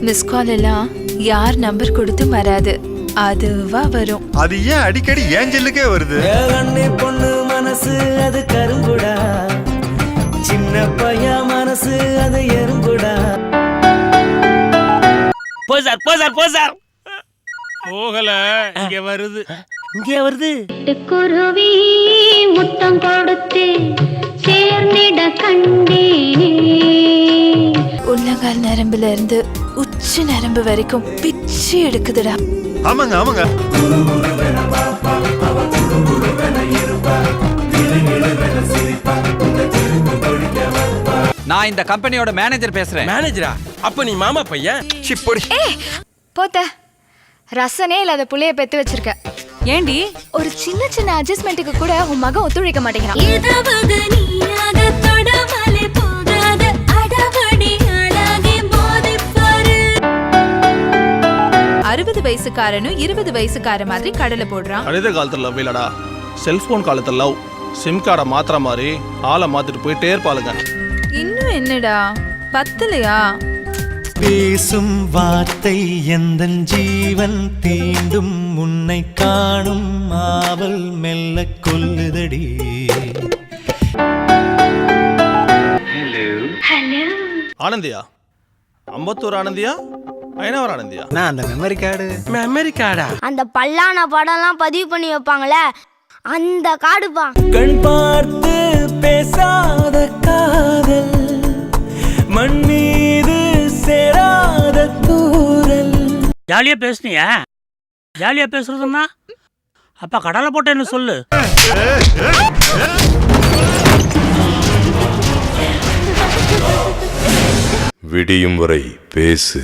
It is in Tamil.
மிஸ் கால் எல்லாம் யார் நம்பர் கொடுத்தும் வராது, அதுவா வரும். அது ஏன் அடிக்கடி ஏஞ்சலுக்கே வருது? பொண்ணு மனசு அது கருங்குடா, சின்ன பையா மனசு அது எறும்புடா. போசார் போகல, இங்க வருது. குருவி முத்தம் கொடுத்து சேர்ந்திட கண்டேனே. உள்ளங்கால் நரம்புல இருந்து உச்சி நரம்பு வரைக்கும் பிச்சு எடுக்குதுடா. ஆமாங்க. நான் இந்த கம்பெனியோட மேனேஜர் பேசுறேன். மேனேஜரா? அப்ப நீ மாமா பையன்? போத்த ரசனே இல்லாத புள்ளைய பெத்து வச்சிருக்க. ஏண்டி ஒரு சின்ன சின்ன அட்ஜஸ்ட்மெண்ட்டுக்கு கூட உன் மகன் ஒத்துழைக்க மாட்டேங்கிறான். 60 வயசுக்காரனும் 20 வயசுக்கார மாதிரி கடலை போடுறான். அழுத காலத்துல லவ் இல்லடா, செல்போன் காலத்துல லவ். சிம் கார்டை மாத்திர மாதிரி ஆளை மாத்திட்டு போயிட்டே இருப்பாளுங்க. இன்னும் என்னடா பத்தலையா? பேசும் வார்த்தை எந்தன் ஜீவன் தீண்டும், உன்னை காணும் ஆவல் மெல்ல கொல்லுதடி. ஆனந்தியா? அம்பத்தூர் ஆனந்தியா? ஐநாவர் ஆனந்தியா? நான் அந்த மெமரி அமெரிக்காடா? அந்த பல்லான படம்லாம் பதிவு பண்ணி வைப்பாங்களே, அந்த காடுப்பா. கண் பார்த்து பேசாத காதல், மண் மீது சேராத தூரல். ஜாலியா பேசுனியா? ஜாலியா பேசுறதுன்னா அப்பா கடலை போட்டேன்னு சொல்லு. விடியும் வரை பேசு.